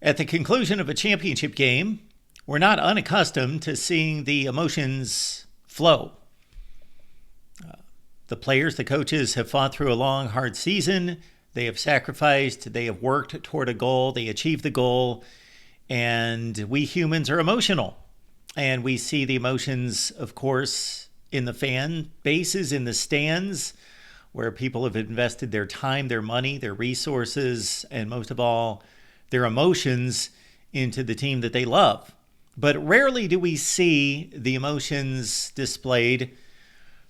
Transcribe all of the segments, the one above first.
At the conclusion of a championship game, we're not unaccustomed to seeing the emotions flow. The players, the coaches have fought through a long, hard season. They have sacrificed. They have worked toward a goal. They achieved the goal. And we humans are emotional. And we see the emotions, of course, in the fan bases, in the stands, where people have invested their time, their money, their resources, and most of all, their emotions into the team that they love. But rarely do we see the emotions displayed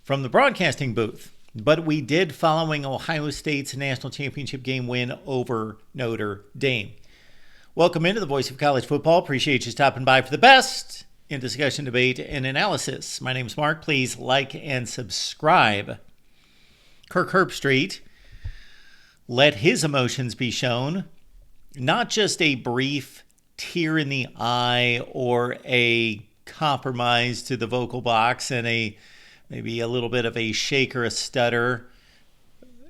from the broadcasting booth. But we did following Ohio State's national championship game win over Notre Dame. Welcome into the Voice of College Football. Appreciate you stopping by for the best in discussion, debate, and analysis. My name is Mark. Please like and subscribe. Kirk Herbstreit let his emotions be shown, not just a brief tear in the eye or a compromise to the vocal box and maybe a little bit of a shake or a stutter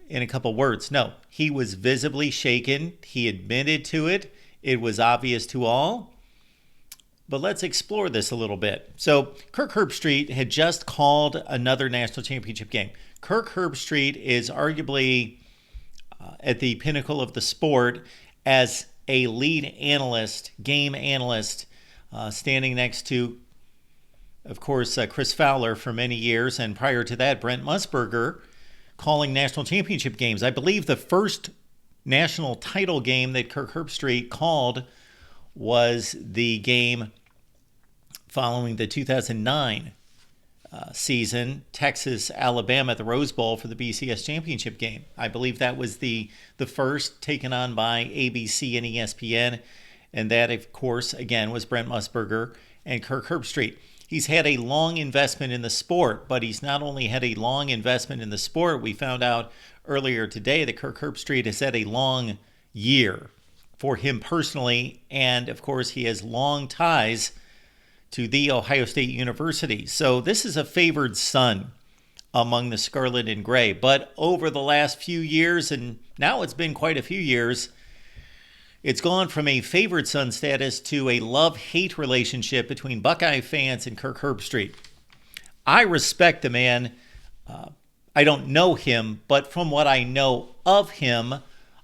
in a couple words. No, he was visibly shaken. He admitted to it. It was obvious to all. But let's explore this a little bit. So Kirk Herbstreit had just called another national championship game. Kirk Herbstreit is arguably at the pinnacle of the sport as a lead analyst, game analyst, standing next to, of course, Chris Fowler for many years, and prior to that, Brent Musburger, calling national championship games. I believe the first national title game that Kirk Herbstreit called was the game following the 2009 season, Texas-Alabama at the Rose Bowl for the BCS championship game. I believe that was the first taken on by ABC and ESPN, and that, of course, again, was Brent Musburger and Kirk Herbstreit. He's had a long investment in the sport, but he's not only had a long investment in the sport, we found out earlier today that Kirk Herbstreit has had a long year for him personally, and of course he has long ties to the Ohio State University. So this is a favored son among the Scarlet and Gray. But over the last few years, and now it's been quite a few years, it's gone from a favored son status to a love-hate relationship between Buckeye fans and Kirk Herbstreit. I respect the man. I don't know him, but from what I know of him,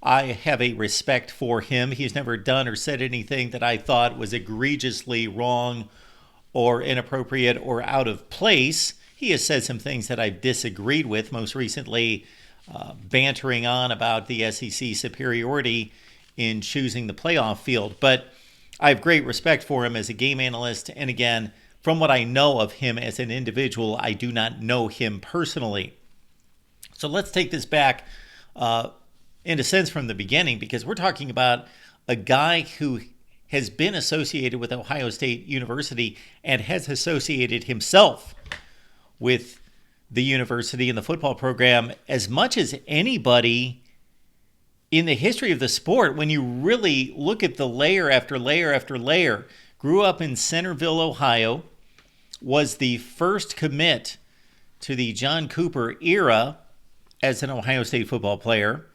I have a respect for him. He's never done or said anything that I thought was egregiously wrong or inappropriate or out of place. He has said some things that I've disagreed with, most recently bantering on about the SEC superiority in choosing the playoff field. But I have great respect for him as a game analyst. And again, from what I know of him as an individual, I do not know him personally. So let's take this back in a sense from the beginning, because we're talking about a guy who has been associated with Ohio State University and has associated himself with the university and the football program as much as anybody in the history of the sport. When you really look at the layer after layer after layer, grew up in Centerville, Ohio, was the first commit to the John Cooper era as an Ohio State football player.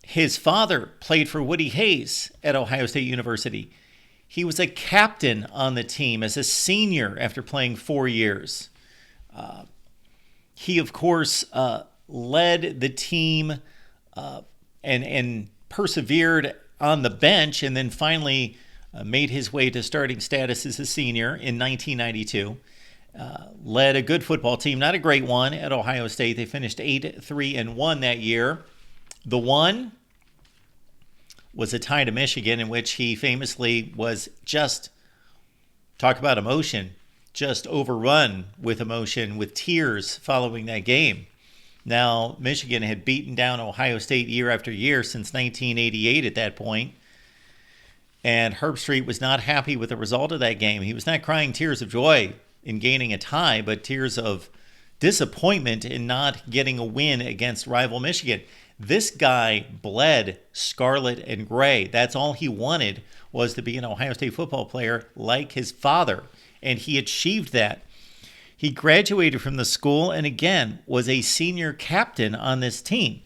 His father played for Woody Hayes at Ohio State University. He was a captain on the team as a senior after playing 4 years. He, of course, led the team and persevered on the bench, and then finally made his way to starting status as a senior in 1992. Led a good football team, not a great one, at Ohio State. They finished 8-3-1 that year. The one was a tie to Michigan, in which he famously was just, talk about emotion, just overrun with emotion, with tears following that game. Now, Michigan had beaten down Ohio State year after year since 1988 at that point, and Herbstreit was not happy with the result of that game. He was not crying tears of joy in gaining a tie, but tears of disappointment in not getting a win against rival Michigan. This guy bled scarlet and gray. That's all he wanted, was to be an Ohio State football player like his father, and he achieved that. He graduated from the school and, again, was a senior captain on this team.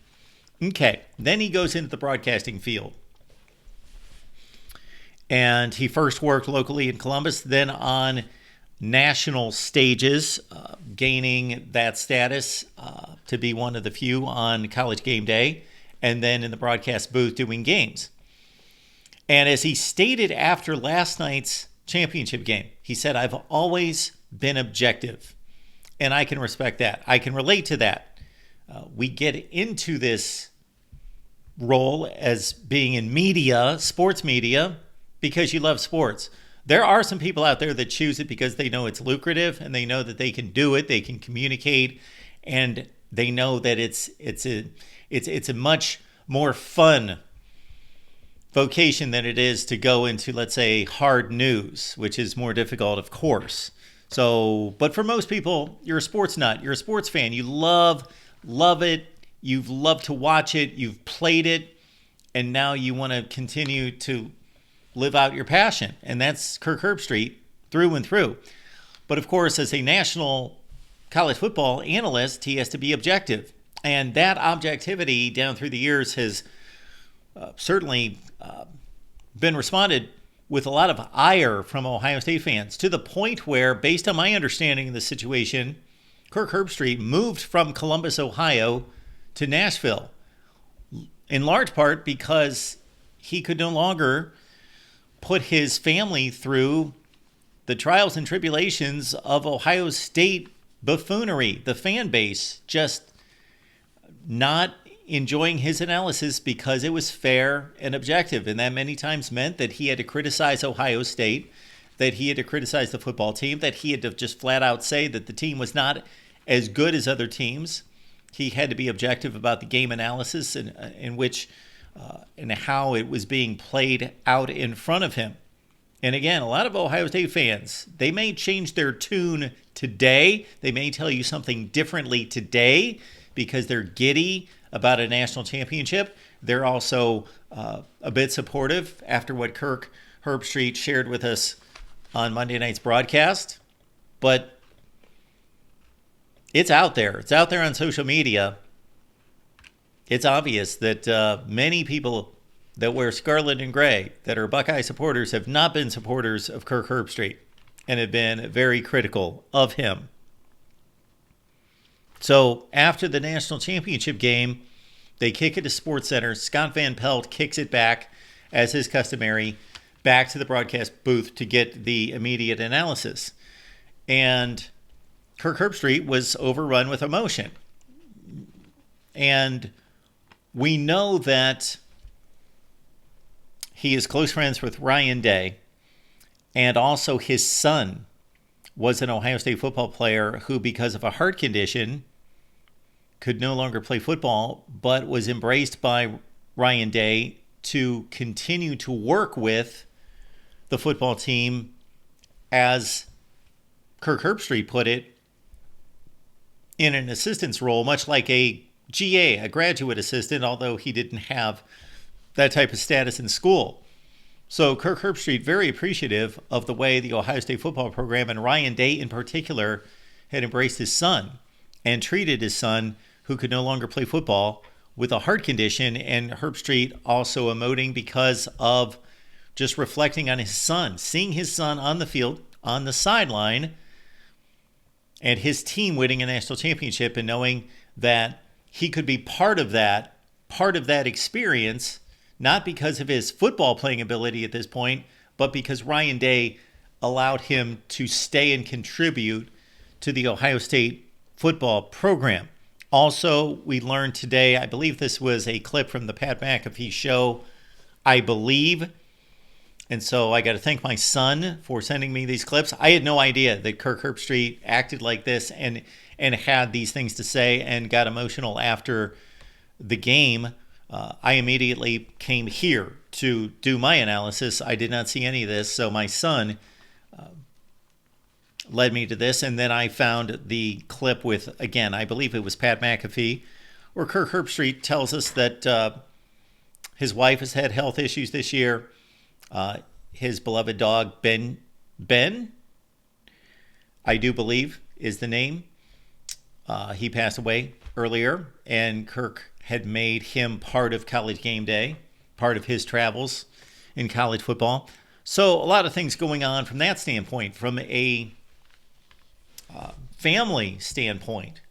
Okay, then he goes into the broadcasting field. And he first worked locally in Columbus, then on national stages, gaining that status to be one of the few on College Game Day, and then in the broadcast booth doing games. And as he stated after last night's championship game, he said, "I've always been objective." And I can respect that. I can relate to that. We get into this role as being in media, sports media, because you love sports. There are some people out there that choose it because they know it's lucrative and they know that they can do it, they can communicate, and they know that it's a much more fun vocation than it is to go into, let's say, hard news, which is more difficult, of course. So, but for most people, you're a sports nut, you're a sports fan, you love it, you've loved to watch it, you've played it, and now you want to continue to live out your passion. And that's Kirk Herbstreit through and through. But of course, as a national college football analyst, he has to be objective. And that objectivity down through the years has certainly been responded with a lot of ire from Ohio State fans, to the point where, based on my understanding of the situation, Kirk Herbstreit moved from Columbus, Ohio to Nashville, in large part because he could no longer put his family through the trials and tribulations of Ohio State buffoonery, the fan base just not enjoying his analysis because it was fair and objective. And that many times meant that he had to criticize Ohio State, that he had to criticize the football team, that he had to just flat out say that the team was not as good as other teams. He had to be objective about the game analysis in which and how it was being played out in front of him. And again, a lot of Ohio State fans, they may change their tune today. They may tell you something differently today because they're giddy about a national championship. They're also a bit supportive after what Kirk Herbstreit shared with us on Monday night's broadcast. But it's out there. It's out there on social media. It's obvious that many people that wear scarlet and gray, that are Buckeye supporters, have not been supporters of Kirk Herbstreit and have been very critical of him. So after the national championship game, they kick it to SportsCenter. Scott Van Pelt kicks it back, as is customary, back to the broadcast booth to get the immediate analysis. And Kirk Herbstreit was overrun with emotion. And we know that he is close friends with Ryan Day, and also his son was an Ohio State football player who, because of a heart condition, could no longer play football, but was embraced by Ryan Day to continue to work with the football team, as Kirk Herbstreit put it, in an assistance role, much like a GA, a graduate assistant, although he didn't have that type of status in school. So Kirk Herbstreit, very appreciative of the way the Ohio State football program, and Ryan Day in particular, had embraced his son and treated his son, who could no longer play football, with a heart condition. And Herbstreit also emoting because of just reflecting on his son, seeing his son on the field, on the sideline, and his team winning a national championship, and knowing that he could be part of that experience, not because of his football playing ability at this point, but because Ryan Day allowed him to stay and contribute to the Ohio State football program. Also, we learned today, I believe this was a clip from the Pat McAfee show, I believe. And so I got to thank my son for sending me these clips. I had no idea that Kirk Herbstreit acted like this and had these things to say and got emotional after the game. I immediately came here to do my analysis. I did not see any of this, so my son led me to this. And then I found the clip with, again, I believe it was Pat McAfee, where Kirk Herbstreit tells us that his wife has had health issues this year. His beloved dog, Ben, I do believe is the name. He passed away earlier, and Kirk had made him part of College Game Day, part of his travels in college football. So a lot of things going on from that standpoint. From a family standpoint,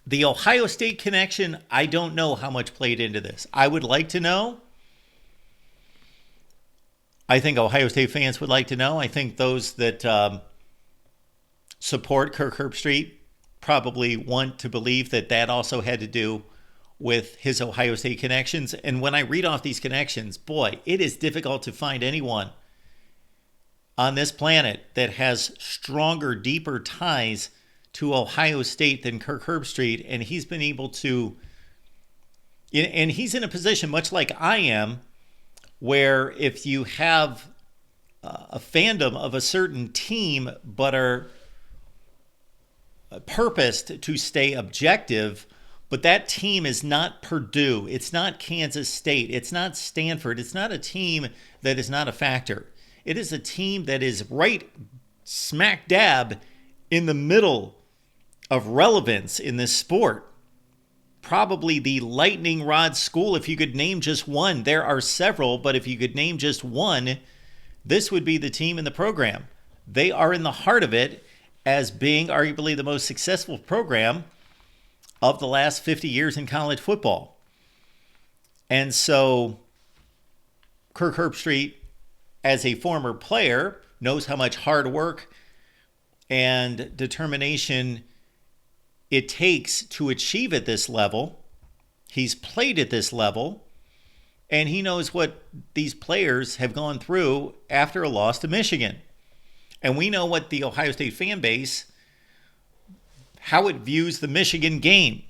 the Ohio State connection, I don't know how much played into this. I would like to know. I think Ohio State fans would like to know. I think those that support Kirk Herbstreit probably want to believe that that also had to do with his Ohio State connections. And when I read off these connections, boy, it is difficult to find anyone on this planet that has stronger, deeper ties to Ohio State than Kirk Herbstreit. And he's been able to, and he's in a position much like I am, where if you have a fandom of a certain team but are purposed to stay objective, but that team is not Purdue, it's not Kansas State, it's not Stanford, it's not a team that is not a factor. It is a team that is right smack dab in the middle of relevance in this sport. Probably the lightning rod school, if you could name just one. There are several, but if you could name just one, this would be the team in the program. They are in the heart of it as being arguably the most successful program of the last 50 years in college football. And so Kirk Herbstreit, as a former player, knows how much hard work and determination it takes to achieve at this level. He's played at this level, and he knows what these players have gone through after a loss to Michigan. And we know what the Ohio State fan base, how it views the Michigan game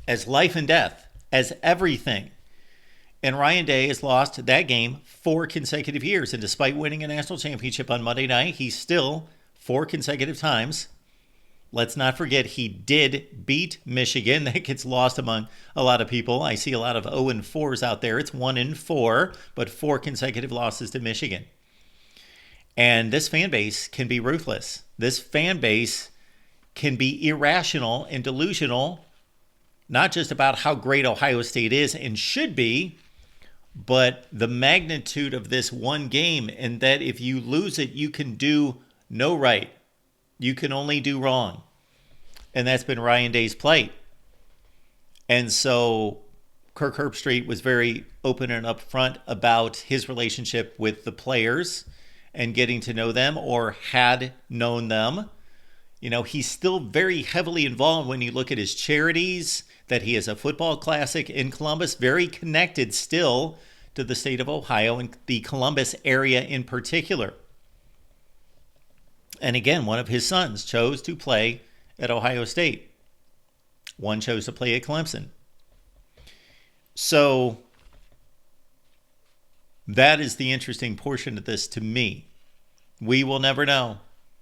as life and death, as everything. And Ryan Day has lost that game 4 consecutive years. And despite winning a national championship on Monday night, he's still 4 consecutive times. Let's not forget he did beat Michigan. That gets lost among a lot of people. I see a lot of 0-4s out there. It's 1-4, but 4 consecutive losses to Michigan. And this fan base can be ruthless. This fan base can be irrational and delusional, not just about how great Ohio State is and should be, but the magnitude of this one game, and that if you lose it, you can do no right. You can only do wrong. And that's been Ryan Day's plight. And so Kirk Herbstreit was very open and upfront about his relationship with the players and getting to know them, or had known them. You know, he's still very heavily involved when you look at his charities, that he has a football classic in Columbus, very connected still to the state of Ohio and the Columbus area in particular. And again, one of his sons chose to play at Ohio State. One chose to play at Clemson. So that is the interesting portion of this to me. We will never know.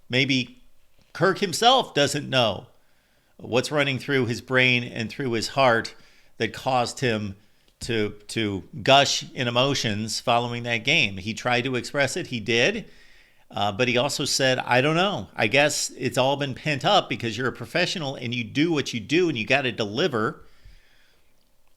Maybe Kirk himself doesn't know what's running through his brain and through his heart that caused him to gush in emotions following that game. He tried to express it. He did. But he also said, I don't know. I guess it's all been pent up because you're a professional and you do what you do and you got to deliver.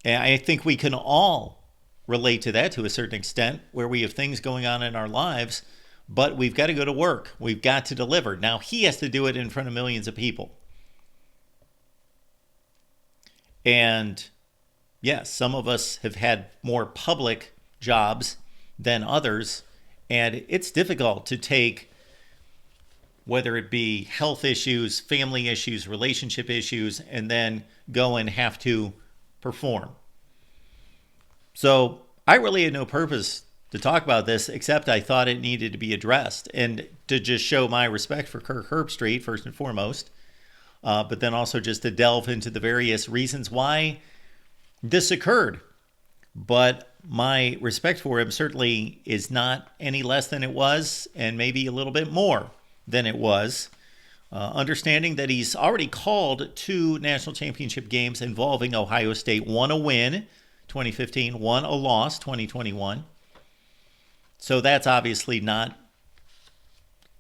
And I think we can all relate to that to a certain extent, where we have things going on in our lives, but we've got to go to work. We've got to deliver. Now, he has to do it in front of millions of people. And yes, some of us have had more public jobs than others. And it's difficult to take, whether it be health issues, family issues, relationship issues, and then go and have to perform. So I really had no purpose to talk about this, except I thought it needed to be addressed and to just show my respect for Kirk Herbstreit, first and foremost, but then also just to delve into the various reasons why this occurred. But my respect for him certainly is not any less than it was, and maybe a little bit more than it was. Understanding that he's already called 2 national championship games involving Ohio State. 1 a win, 2015, 1 a loss, 2021. So that's obviously not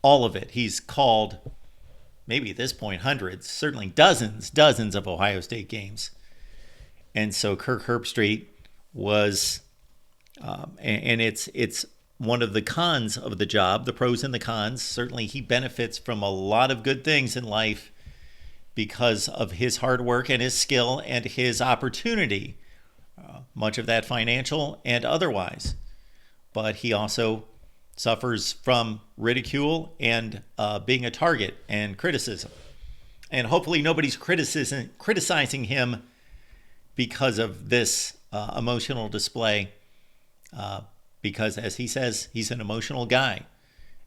all of it. He's called, maybe at this point, hundreds, certainly dozens of Ohio State games. And so Kirk Herbstreit was, and it's one of the cons of the job, the pros and the cons. Certainly, he benefits from a lot of good things in life because of his hard work and his skill and his opportunity, much of that financial and otherwise. But he also suffers from ridicule and being a target and criticism. And hopefully nobody's criticizing him because of this emotional display, because as he says, he's an emotional guy.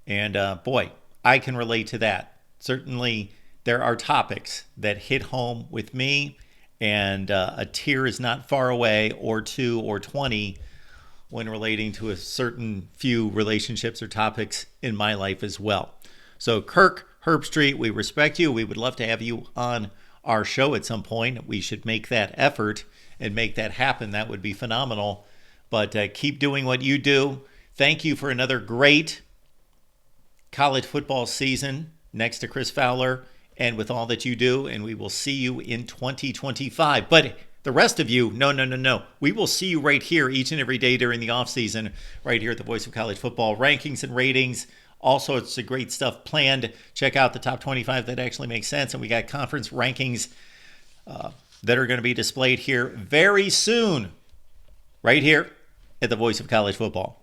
And boy, I can relate to that. Certainly there are topics that hit home with me, and a tear is not far away, or 2 or 20, when relating to a certain few relationships or topics in my life as well. So Kirk Herbstreit, we respect you. We would love to have you on our show at some point. We should make that effort and make that happen. That would be phenomenal. But keep doing what you do. Thank you for another great college football season next to Chris Fowler and with all that you do. And we will see you in 2025. But the rest of you, no. We will see you right here each and every day during the offseason, right here at the Voice of College Football. Rankings and ratings, all sorts of great stuff planned. Check out the top 25 that actually makes sense. And we got conference rankings that are going to be displayed here very soon, right here at the Voice of College Football.